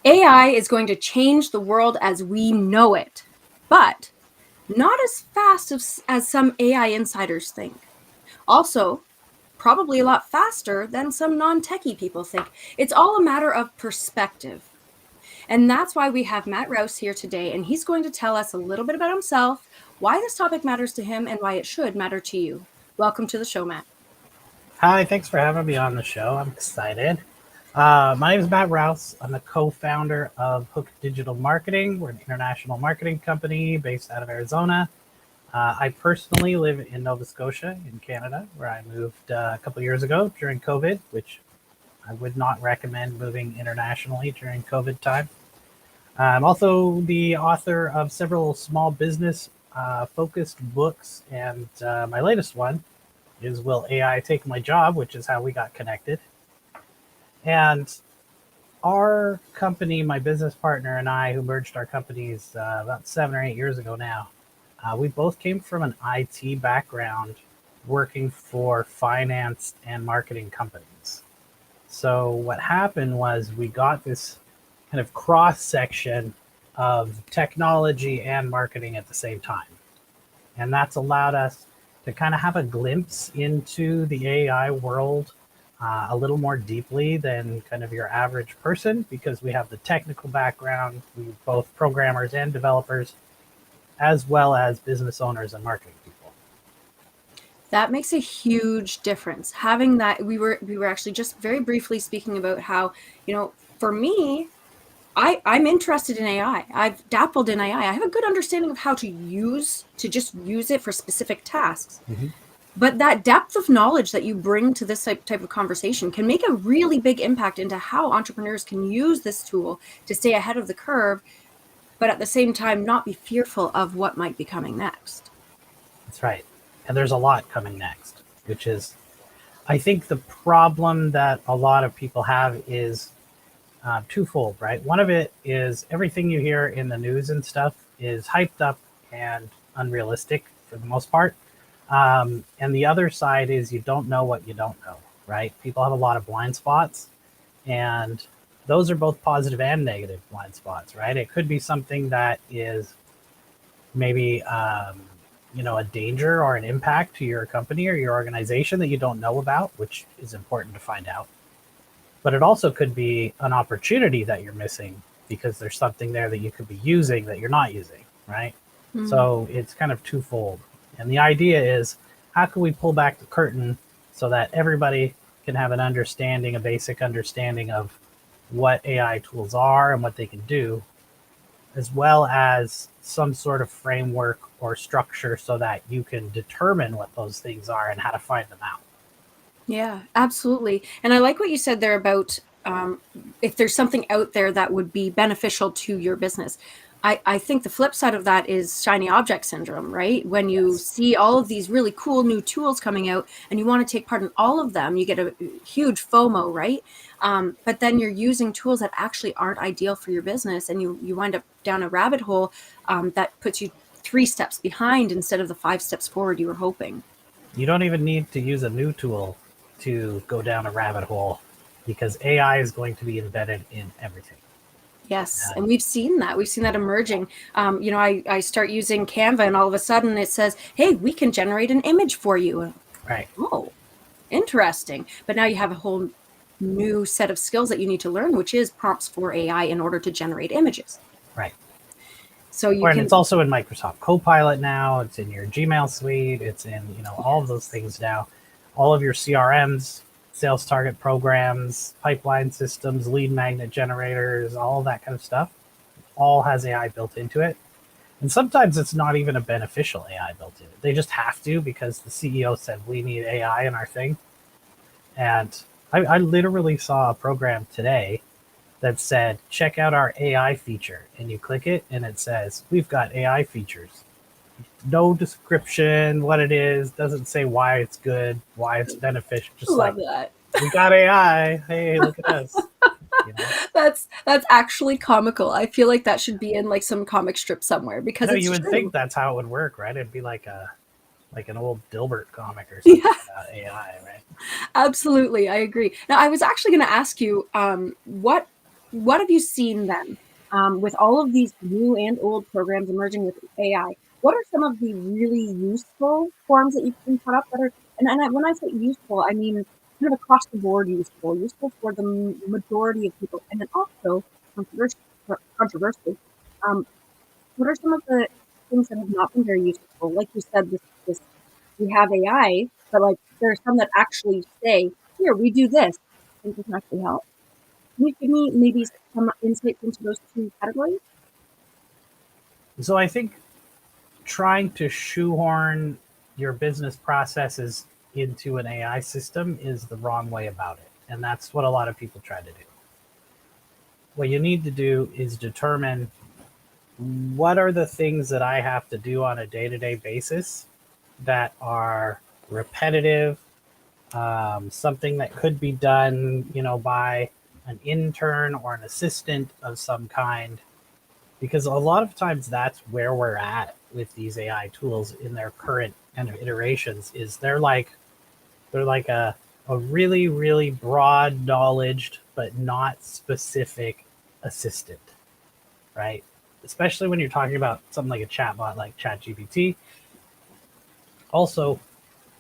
AI is going to change the world as we know it, but not as fast as some AI insiders think. Also, probably a lot faster than some non-techie people think. It's all a matter of perspective. And that's why we have Matt Rouse here today, and he's going to tell us a little bit about himself, why this topic matters to him, and why it should matter to you. Welcome to the show, Matt. Hi, thanks for having me on the show. I'm excited. My name is Matt Rouse. I'm the co-founder of Hook Digital Marketing. We're an international marketing company based out of Arizona. I personally live in Nova Scotia in Canada, where I moved a couple years ago during COVID, which I would not recommend moving internationally during COVID time. I'm also the author of several small business focused books, and my latest one is Will AI Take My Job, which is how we got connected. And our company, my business partner and I, who merged our companies about 7 or 8 years ago now, we both came from an IT background working for finance and marketing companies. So what happened was we got this kind of cross section of technology and marketing at the same time. And that's allowed us to kind of have a glimpse into the AI world a little more deeply than kind of your average person, because we have the technical background. We're both programmers and developers, as well as business owners and marketing people. That makes a huge difference. Having that, we were actually just very briefly speaking about how, for me, I'm interested in AI. I've dabbled in AI. I have a good understanding of how to just use it for specific tasks. Mm-hmm. But that depth of knowledge that you bring to this type of conversation can make a really big impact into how entrepreneurs can use this tool to stay ahead of the curve, but at the same time, not be fearful of what might be coming next. That's right. And there's a lot coming next, which is, I think the problem that a lot of people have is twofold, right? One of it is everything you hear in the news and stuff is hyped up and unrealistic for the most part. And the other side is you don't know what you don't know, right? People have a lot of blind spots, and those are both positive and negative blind spots, right? It could be something that is maybe a danger or an impact to your company or your organization that you don't know about, which is important to find out. But it also could be an opportunity that you're missing because there's something there that you could be using that you're not using, right? Mm. So it's kind of twofold. And the idea is, how can we pull back the curtain so that everybody can have an understanding, a basic understanding of what AI tools are and what they can do, as well as some sort of framework or structure so that you can determine what those things are and how to find them out. Yeah, absolutely. And I like what you said there about if there's something out there that would be beneficial to your business. I think the flip side of that is shiny object syndrome, right? When you Yes. see all of these really cool new tools coming out and you want to take part in all of them, you get a huge FOMO, right? But then you're using tools that actually aren't ideal for your business, and you wind up down a rabbit hole that puts you 3 steps behind instead of the 5 steps forward you were hoping. You don't even need to use a new tool to go down a rabbit hole because AI is going to be embedded in everything. Yes, and And we've seen that. We've seen that emerging. I start using Canva, and all of a sudden it says, "Hey, we can generate an image for you." right, Oh, interesting. But now you have a whole new set of skills that you need to learn, which is prompts for AI in order to generate images. right. So you And it's can, also in Microsoft Copilot now. It's in your Gmail suite. It's in all of those things now. All of your CRMs, sales target programs, pipeline systems, lead magnet generators, all of that kind of stuff, all has AI built into it. And sometimes it's not even a beneficial AI built in. They just have to because the CEO said we need AI in our thing. And I literally saw a program today that said, check out our AI feature. And you click it and it says, we've got AI features. No description, what it is, doesn't say why it's good, why it's beneficial. Just love like, that. we got AI. Hey, look at us. You know, That's actually comical. I feel like that should be in like some comic strip somewhere I because know it's you would think true. that's how it would work, right? It'd be like an old Dilbert comic or something Yeah. about AI, right? Absolutely, I agree. Now, I was actually going to ask you, what what have you seen then with all of these new and old programs emerging with AI? What are some of the really useful forms that you can put up that are, when I say useful, I mean kind of across the board useful for the majority of people, and then also controversially, um, what are some of the things that have not been very useful? Like you said, this we have AI, but like there are some that actually say, "Here, we do this." I think this can actually help. Can you give me maybe some insights into those two categories? So I think trying to shoehorn your business processes into an AI system is the wrong way about it. And that's what a lot of people try to do. What you need to do is determine what are the things that I have to do on a day to day basis that are repetitive, something that could be done, by an intern or an assistant of some kind. Because a lot of times that's where we're at with these AI tools in their current kind of iterations. Is they're like a really really broad knowledged but not specific assistant, right? Especially when you're talking about something like a chatbot like ChatGPT. Also,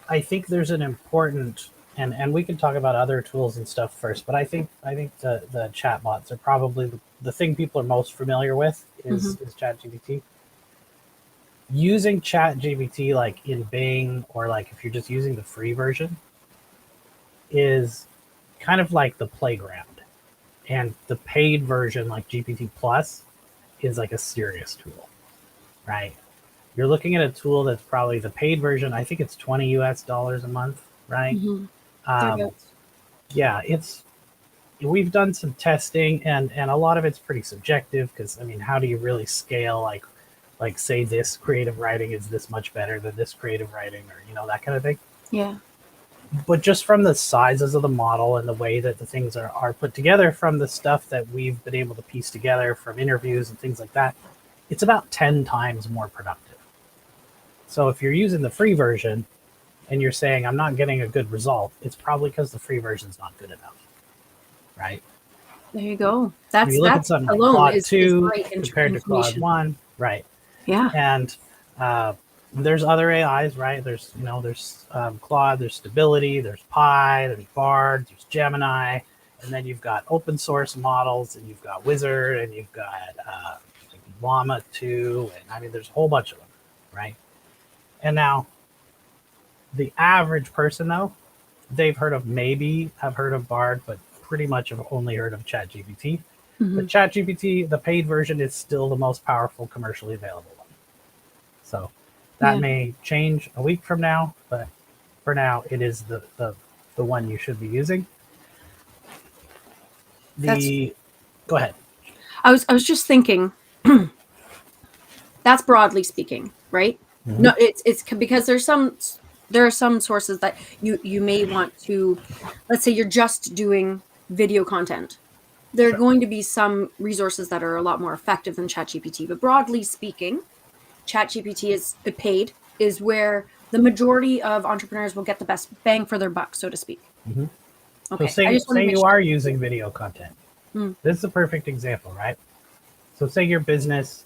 I think there's an important and we can talk about other tools and stuff first, but I think the chatbots are probably the thing people are most familiar with Mm-hmm. is ChatGPT. Using ChatGPT like in Bing or like if you're just using the free version is kind of like the playground, and the paid version like GPT Plus is like a serious tool, right? You're looking at a tool that's probably the paid version. I think it's $20 a month, right? Mm-hmm. Um, Thereabouts. yeah, it's we've done some testing, and a lot of it's pretty subjective because I mean, how do you really scale like say this creative writing is this much better than this creative writing, or that kind of thing. Yeah. But just from the sizes of the model and the way that the things are put together, from the stuff that we've been able to piece together from interviews and things like that, it's about 10 times more productive. So if you're using the free version and you're saying I'm not getting a good result, it's probably because the free version is not good enough, right? There you go. If you look That at something like alone Claude is 2 great compared to Claude information. 1, right? Yeah. And uh, there's other AIs, right? There's Claude, there's Stability, there's Pi, there's Bard, there's Gemini, and then you've got open source models, and you've got Wizard, and you've got Llama 2, and I mean, there's a whole bunch of them, right? And now the average person, though, they've heard of maybe have heard of Bard, but pretty much have only heard of ChatGPT. Mm-hmm. But ChatGPT, the paid version, is still the most powerful commercially available one. So that Yeah. may change a week from now, but for now, it is the one you should be using. That's The Go ahead. I was just thinking that's broadly speaking, right? Mm-hmm. No, it's because there are some sources that you may want to, let's say you're just doing video content. There are Sure. going to be some resources that are a lot more effective than ChatGPT, but broadly speaking, ChatGPT is paid is where the majority of entrepreneurs will get the best bang for their buck, so to speak. Mm-hmm. So Okay, I say just wanted say to make you sure. are using video content. Mm, This is a perfect example, right? So say your business,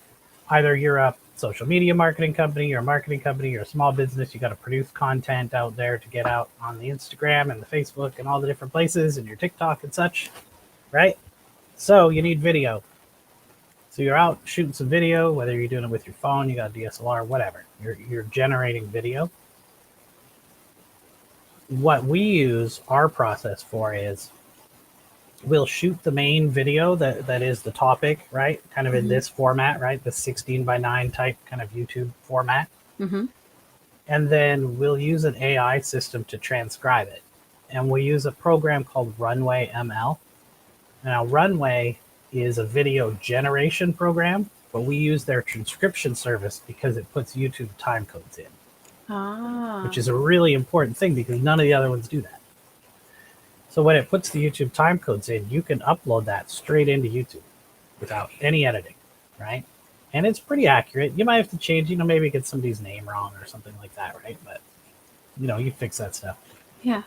either you're a social media marketing company, you're a marketing company, you're a small business, you got to produce content out there to get out on the Instagram and the Facebook and all the different places and your TikTok and such, right? So you need video. So you're out shooting some video, whether you're doing it with your phone, you got a DSLR, whatever. You're generating video. What we use our process for is we'll shoot the main video that is the topic, right? Kind of in mhm, this format, right? The 16 by 9 type kind of YouTube format. mhm. And then we'll use an AI system to transcribe it. And we use a program called Runway ML. Now, Runway is a video generation program, but we use their transcription service because it puts YouTube time codes in, which Ah, is a really important thing because none of the other ones do that. So when it puts the YouTube time codes in, you can upload that straight into YouTube without any editing, right? And it's pretty accurate. You might have to change, maybe get somebody's name wrong or something like that, right? But you fix that stuff. yeah.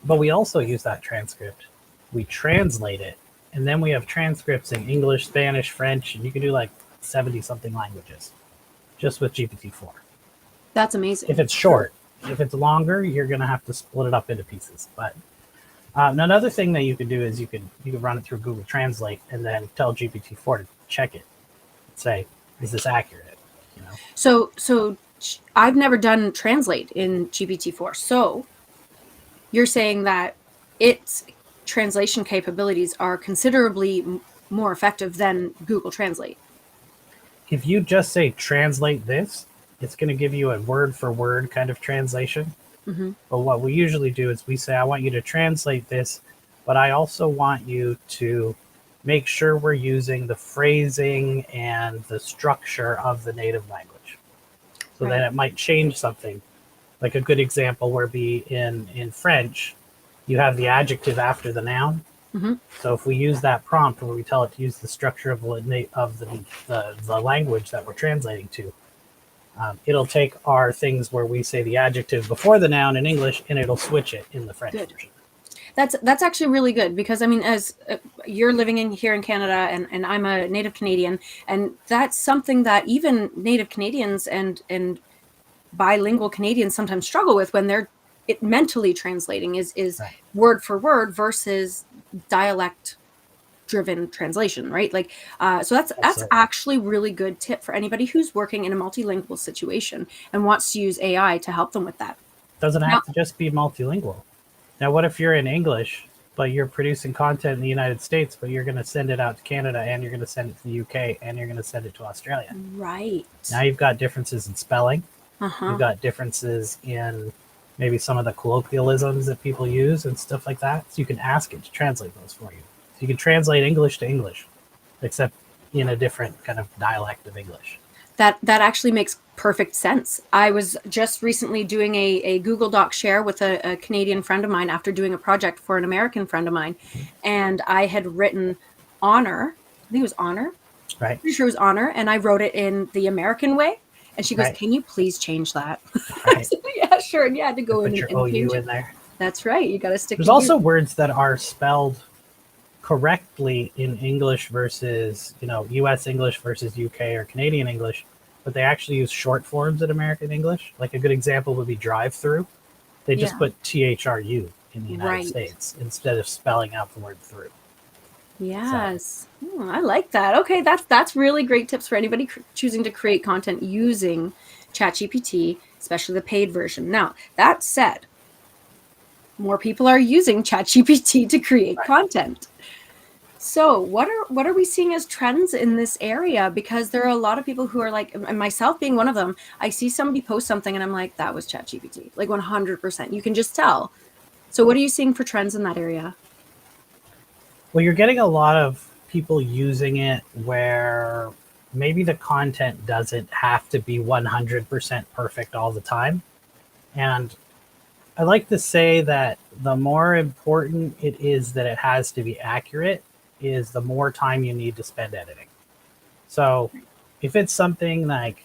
But we also use that transcript. We translate it And then we have transcripts in English, Spanish, French, and you can do like 70 something languages just with GPT-4. That's amazing. If it's short. If it's longer, you're going to have to split it up into pieces. But another thing that you could do is you could run it through Google Translate and then tell GPT-4 to check it. Say, is this accurate? You know. So I've never done translate in GPT-4. So you're saying that its translation capabilities are considerably more effective than Google Translate. If you just say translate this, it's going to give you a word for word kind of translation. Mm-hmm. But what we usually do is we say, I want you to translate this, but I also want you to make sure we're using the phrasing and the structure of the native language. So then it might change something. Like a good example would be in French, you have the adjective after the noun. Mm-hmm. So if we use that prompt where we tell it to use the structure of the language that we're translating to, it'll take our things where we say the adjective before the noun in English, and it'll switch it in the French version. That's actually really good, because I mean, as you're living here in Canada, and I'm a native Canadian, and that's something that even native Canadians and bilingual Canadians sometimes struggle with when they're mentally translating is Right. word for word versus dialect driven translation, right? Like, so that's actually really good tip for anybody who's working in a multilingual situation and wants to use AI to help them with that. Doesn't have to just be multilingual. Now, what if you're in English, but you're producing content in the United States, but you're going to send it out to Canada, and you're going to send it to the UK, and you're going to send it to Australia? Right. Now you've got differences in spelling. Uh-huh. You've got differences in maybe some of the colloquialisms that people use and stuff like that. So you can ask it to translate those for you. So you can translate English to English, except in a different kind of dialect of English. That actually makes perfect sense. I was just recently doing a Google Doc share with a Canadian friend of mine after doing a project for an American friend of mine. And I had written honor. I think it was honor. Right. Pretty sure it was honor. And I wrote it in the American way. And she goes, Right. "Can you please change that?" Right. Said, yeah, sure. And you had to go in your and change OU it. in there. That's right. You got to stick. There's also words that are spelled correctly in English versus, US English versus UK or Canadian English, but they actually use short forms in American English. Like a good example would be drive-through. They just put THRU in the United States instead of spelling out the word through. Yes. So. I like that. Okay, that's really great tips for anybody choosing to create content using ChatGPT, especially the paid version. Now, that said, more people are using ChatGPT to create content. So what are we seeing as trends in this area? Because there are a lot of people who are like, and myself being one of them, I see somebody post something and I'm like, that was ChatGPT, like 100%. You can just tell. So what are you seeing for trends in that area? Well, you're getting a lot of people using it where maybe the content doesn't have to be 100% perfect all the time. And I like to say that the more important it is that it has to be accurate is the more time you need to spend editing. So if it's something like,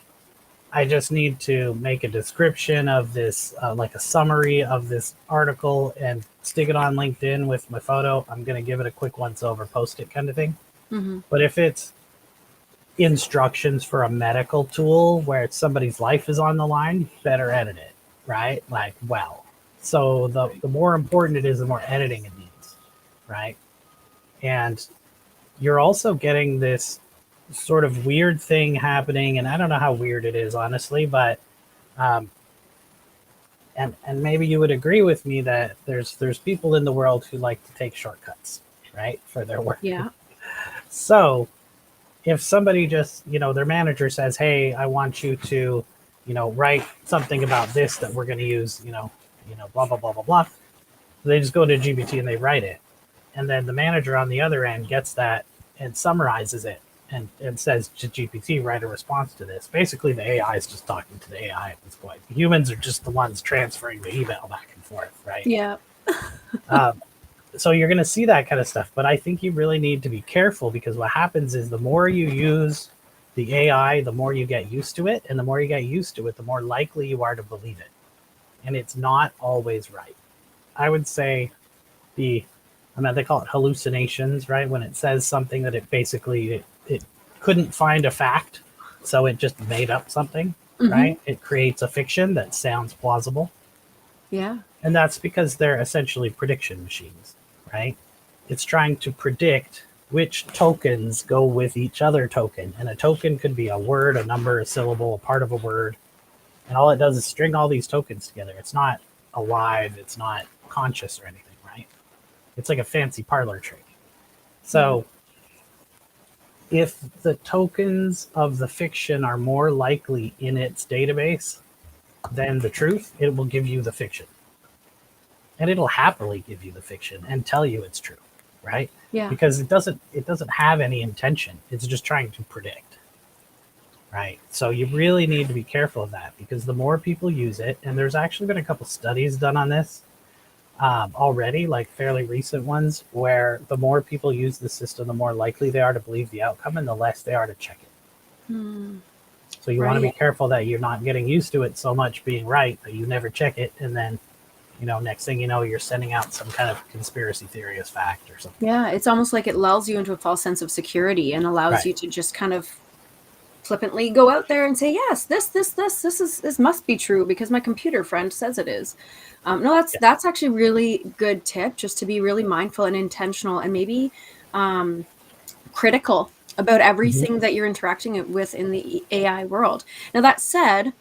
I just need to make a description of this, like a summary of this article and stick it on LinkedIn with my photo, I'm going to give it a quick once over, post it kind of thing. Mm-hmm. But if it's instructions for a medical tool where somebody's life is on the line, you better edit it, right? Like, well. So the more important it is, the more editing it needs, right? And you're also getting this sort of weird thing happening, and I don't know how weird it is, honestly, but and maybe you would agree with me that there's people in the world who like to take shortcuts, right, for their work. Yeah. So if somebody just, their manager says, hey, I want you to, write something about this that we're going to use, blah, blah, blah, blah, blah. So they just go to GPT and they write it. And then the manager on the other end gets that and summarizes it and says to GPT, write a response to this. Basically, the AI is just talking to the AI at this point. The humans are just the ones transferring the email back and forth, right? Yeah. So you're going to see that kind of stuff. But I think you really need to be careful, because what happens is the more you use the AI, the more you get used to it. And the more you get used to it, the more likely you are to believe it. And it's not always right. I would say the I mean, they call it hallucinations, right? When it says something that it couldn't find a fact, so it just made up something, Mm-hmm. right? It creates a fiction that sounds plausible. Yeah. And that's because they're essentially prediction machines, right? It's trying to predict which tokens go with each other token. And a token could be a word, a number, a syllable, a part of a word. And all it does is string all these tokens together. It's not alive, it's not conscious or anything, right? It's like a fancy parlor trick. Yeah. So if the tokens of the fiction are more likely in its database than the truth, it will give you the fiction. And it'll happily give you the fiction and tell you it's true, right? Yeah. Because it doesn't have any intention. It's just trying to predict, right? So you really need to be careful of that, because the more people use it, and there's actually been a couple studies done on this already, like fairly recent ones, where the more people use the system, the more likely they are to believe the outcome and the less they are to check it. Hmm. So you want to be Right. careful that you're not getting used to it so much being right that you never check it, and then next thing you know, you're sending out some kind of conspiracy theory as fact or something. Yeah. It's almost like it lulls you into a false sense of security and allows Right. you to just kind of flippantly go out there and say, yes, this must be true because my computer friend says it is. No, Yeah. that's actually really good tip, just to be really mindful and intentional, and maybe critical about Hmm. everything that you're interacting with in the AI world. Now, that said,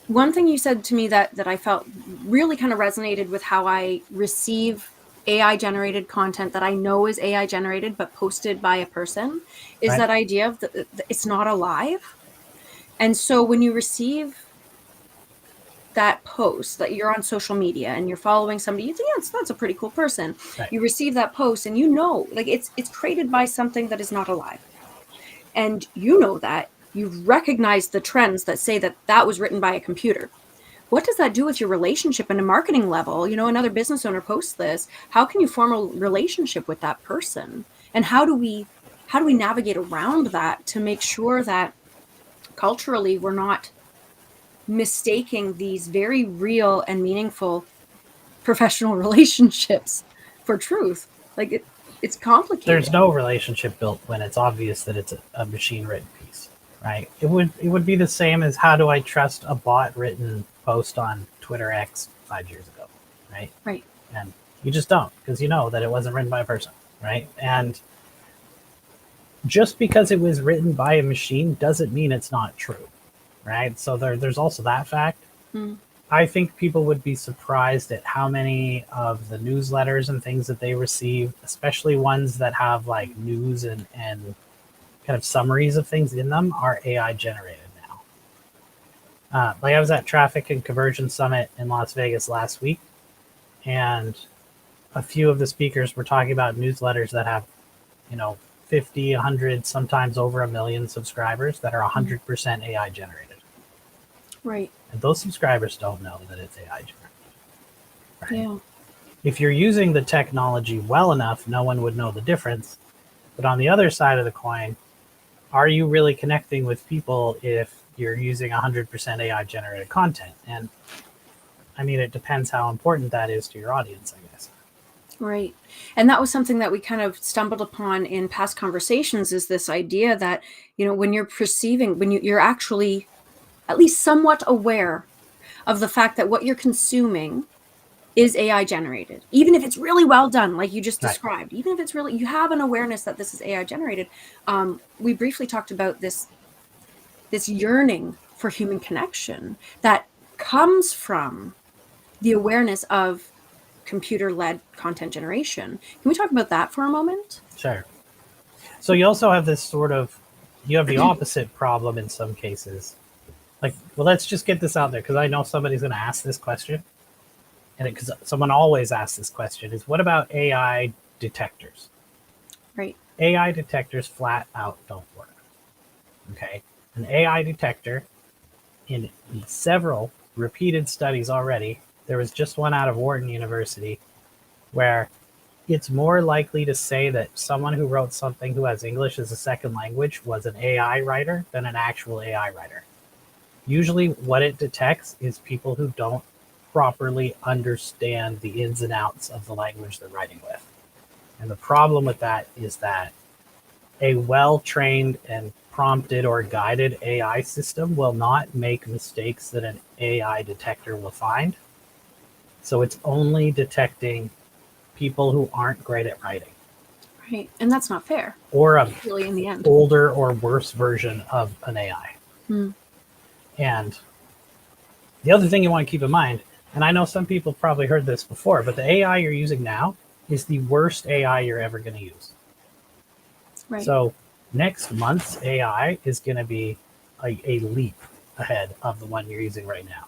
one thing you said to me that I felt really kind of resonated with how I receive AI generated content that I know is AI generated but posted by a person is Right. that idea of it's not alive. And so when you receive that post, that you're on social media and you're following somebody, you think, yeah, that's a pretty cool person. Right. You receive that post and like it's created by something that is not alive. And that you've recognized the trends that say that was written by a computer. What does that do with your relationship and a marketing level? Another business owner posts this. How can you form a relationship with that person? And how do we navigate around that to make sure that culturally we're not mistaking these very real and meaningful professional relationships for truth? Like it's complicated. There's no relationship built when it's obvious that it's a machine written piece, right? It would be the same as, how do I trust a bot written post on Twitter X 5 years ago, right? Right. And you just don't, because you know that it wasn't written by a person, right? And just because it was written by a machine doesn't mean it's not true, right? So there's also that fact. Mm. I think people would be surprised at how many of the newsletters and things that they receive, especially ones that have like news and kind of summaries of things in them, are AI generated now. Like I was at Traffic and Conversion Summit in Las Vegas last week, and a few of the speakers were talking about newsletters that have, 50, 100, sometimes over a million subscribers that are 100% AI generated. Right. And those subscribers don't know that it's AI generated. Right? Yeah. If you're using the technology well enough, no one would know the difference. But on the other side of the coin, are you really connecting with people if you're using 100% AI generated content? And I mean, it depends how important that is to your audience, I guess. Right. And that was something that we kind of stumbled upon in past conversations, is this idea that, when you're perceiving, when you're actually at least somewhat aware of the fact that what you're consuming is AI generated, even if it's really well done, like you just Right. described, even if it's really, you have an awareness that this is AI generated. We briefly talked about this yearning for human connection that comes from the awareness of computer-led content generation. Can we talk about that for a moment? Sure. So you also have you have the opposite problem in some cases. Like, well, let's just get this out there, because I know somebody's going to ask this question. And because someone always asks this question, is what about AI detectors? Right. AI detectors flat out don't work. Okay. An AI detector, in several repeated studies already, there was just one out of Wharton University, where it's more likely to say that someone who wrote something who has English as a second language was an AI writer than an actual AI writer. Usually what it detects is people who don't properly understand the ins and outs of the language they're writing with. And the problem with that is that a well-trained and prompted or guided AI system will not make mistakes that an AI detector will find. So it's only detecting people who aren't great at writing Right. And that's not fair, or a really, in the end. older or worse version of an AI. Hmm. And the other thing you want to keep in mind, and I know some people have probably heard this before, but the AI you're using now is the worst AI you're ever going to use. Right. So next month's AI is going to be a leap ahead of the one you're using right now.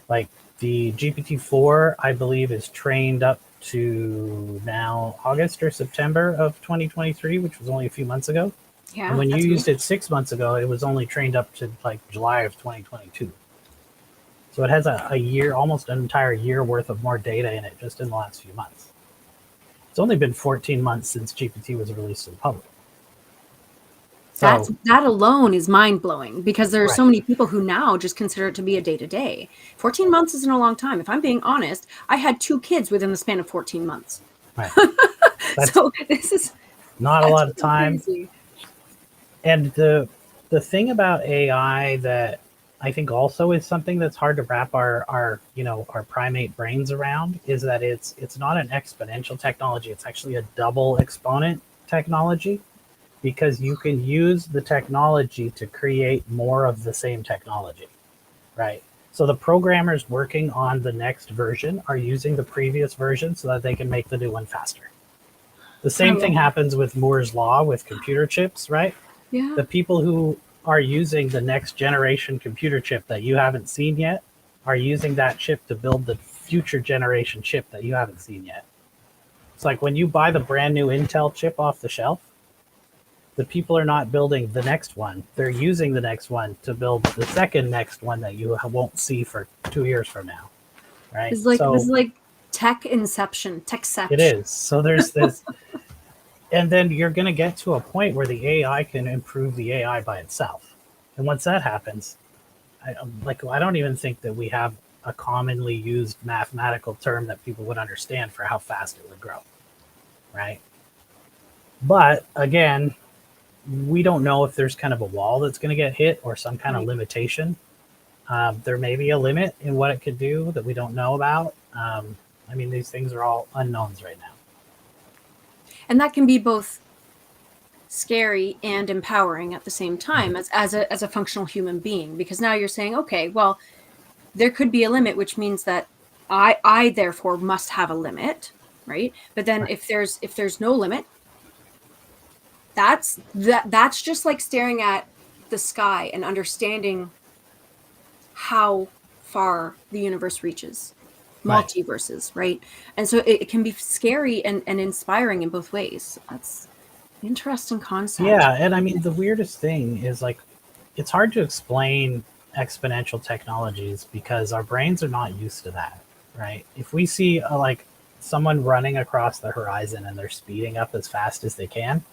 Like the GPT-4, I believe, is trained up to now August or September of 2023, which was only a few months ago. And Yeah, when you that's used amazing. it 6 months ago, it was only trained up to like July of 2022. So it has a year, almost an entire year worth of more data in it just in the last few months. It's only been 14 months since GPT was released to the public. So, That alone is mind blowing because there are so right, many people who now just consider it to be a day to day. 14 months isn't a long time. If I'm being honest, I had 2 kids within the span of 14 months. right. That's So this is not a that's lot of really time. crazy. And the thing about AI that I think also is something that's hard to wrap our our primate brains around is that it's not an exponential technology. It's actually a double exponent technology because you can use the technology to create more of the same technology, right? So the programmers working on the next version are using the previous version so that they can make the new one faster. The I same thing love that. happens with Moore's law with computer chips, right? Yeah. The people who are using the next generation computer chip that you haven't seen yet are using that chip to build the future generation chip that you haven't seen yet. It's like when you buy the brand new Intel chip off the shelf, the people are not building the next one. They're using the next one to build the second next one that you won't see for 2 years from now, right? This So is like tech inception, it techception. is. So there's this, and then you're going to get to a point where the AI can improve the AI by itself. And once that happens, I don't even think that we have a commonly used mathematical term that people would understand for how fast it would grow, right? But again, we don't know if there's kind of a wall that's going to get hit or some kind of Right. limitation. There may be a limit in what it could do that we don't know about. I mean, these things are all unknowns right now. And that can be both scary and empowering at the same time as a functional human being, because now you're saying, okay, well, there could be a limit, which means that I therefore must have a limit, right? But then Right. if there's no limit, that's just like staring at the sky and understanding how far the universe reaches, Right. multiverses, right? And so it can be scary and inspiring in both ways. That's an interesting concept. Yeah, and I mean the weirdest thing is like it's hard to explain exponential technologies because our brains are not used to that, right? If we see like someone running across the horizon and they're speeding up as fast as they can,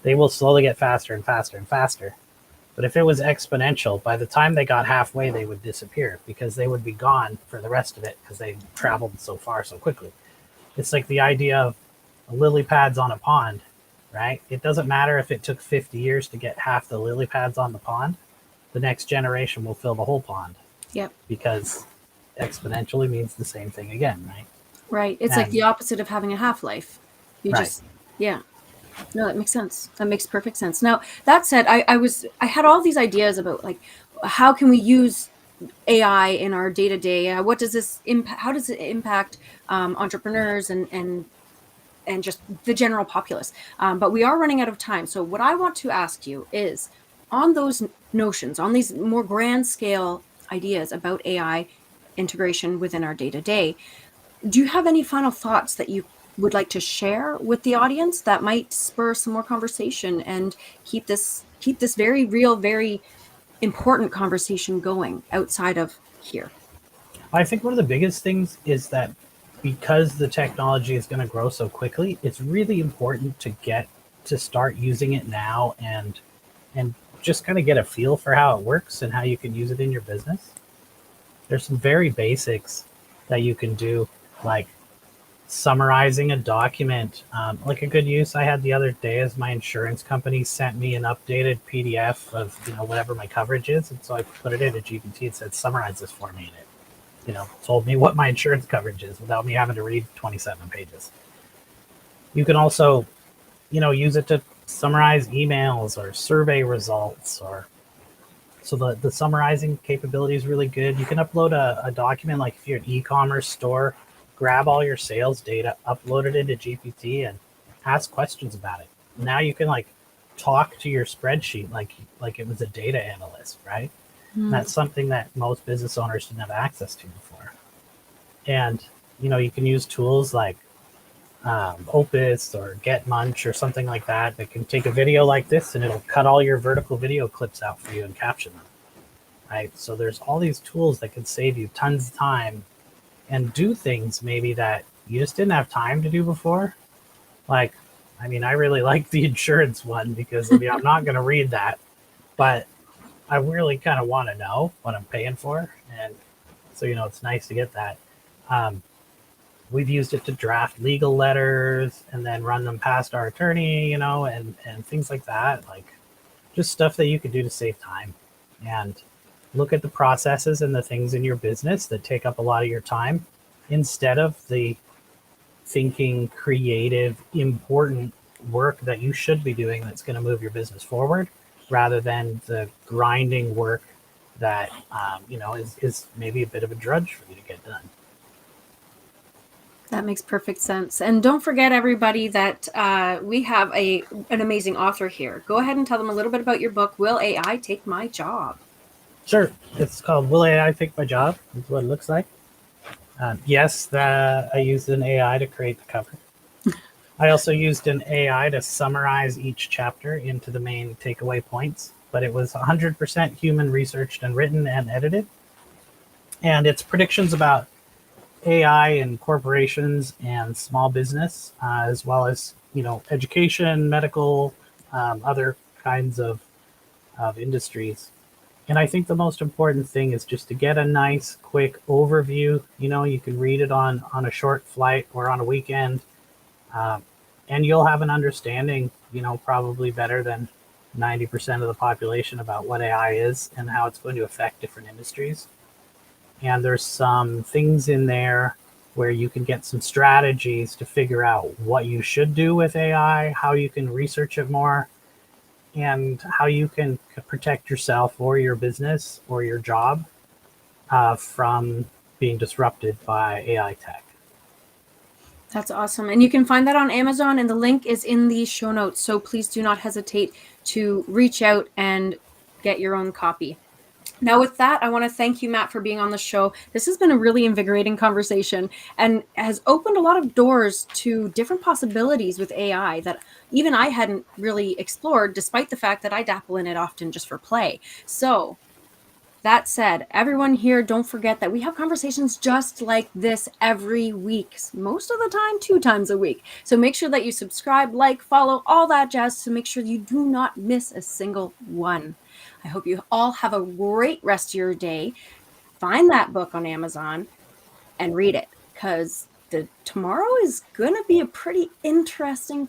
they will slowly get faster and faster and faster. But if it was exponential, by the time they got halfway, they would disappear because they would be gone for the rest of it because they traveled so far so quickly. It's like the idea of lily pads on a pond, right? It doesn't matter if it took 50 years to get half the lily pads on the pond, the next generation will fill the whole pond Yep. because exponentially means the same thing again, right? Right. It's like And the opposite of having a half-life. You right, just, yeah. No, that makes sense. That makes perfect sense. Now, that said, I had all these ideas about like how can we use AI in our day to day? What does this impact? How does it impact entrepreneurs and just the general populace? But we are running out of time. So, what I want to ask you is on those notions, on these more grand scale ideas about AI integration within our day to day, do you have any final thoughts that you would like to share with the audience that might spur some more conversation and keep this very real, very important conversation going outside of here? I think one of the biggest things is that because the technology is going to grow so quickly, it's really important to get to start using it now and just kind of get a feel for how it works and how you can use it in your business. There's some very basics that you can do, like summarizing a document. Like a good use I had the other day is my insurance company sent me an updated PDF of whatever my coverage is, and so I put it into GPT and said summarize this for me, and it told me what my insurance coverage is without me having to read 27 pages. You can also use it to summarize emails or survey results, or so the summarizing capability is really good. You can upload a document, like if you're an e-commerce store, grab all your sales data, upload it into GPT, and ask questions about it. Now you can like talk to your spreadsheet like it was a data analyst, right? And Hmm. that's something that most business owners didn't have access to before. And you can use tools like Opus or Get Munch or something like that that can take a video like this and it'll cut all your vertical video clips out for you and caption them. Right? So there's all these tools that can save you tons of time and do things maybe that you just didn't have time to do before. Like, I mean, I really like the insurance one because I'm not going to read that, but I really kind of want to know what I'm paying for, and so it's nice to get that. Um, we've used it to draft legal letters and then run them past our attorney, and things like that. Like just stuff that you could do to save time and look at the processes and the things in your business that take up a lot of your time instead of the thinking, creative, important work that you should be doing that's going to move your business forward rather than the grinding work that is maybe a bit of a drudge for you to get done. That makes perfect sense. And don't forget, everybody, that we have an amazing author here. Go ahead and tell them a little bit about your book, Will AI Take My Job? Sure, it's called "Will AI Take My Job?" Is what it looks like. Yes, I used an AI to create the cover. I also used an AI to summarize each chapter into the main takeaway points, but it was 100% human researched and written and edited. And it's predictions about AI and corporations and small business, as well as education, medical, other kinds of industries. And I think the most important thing is just to get a nice, quick overview. You can read it on a short flight or on a weekend, um, and you'll have an understanding, probably better than 90% of the population about what AI is and how it's going to affect different industries. And there's some things in there where you can get some strategies to figure out what you should do with AI, how you can research it more, and how you can protect yourself or your business or your job from being disrupted by AI tech. That's awesome. And you can find that on Amazon, and the link is in the show notes. So please do not hesitate to reach out and get your own copy. Now, with that, I want to thank you, Matt, for being on the show. This has been a really invigorating conversation and has opened a lot of doors to different possibilities with AI that even I hadn't really explored, despite the fact that I dabble in it often just for play. So, that said, everyone here, don't forget that we have conversations just like this every week, most of the time, 2 times a week. So make sure that you subscribe, like, follow, all that jazz to make sure you do not miss a single one. I hope you all have a great rest of your day. Find that book on Amazon and read it because the tomorrow is going to be a pretty interesting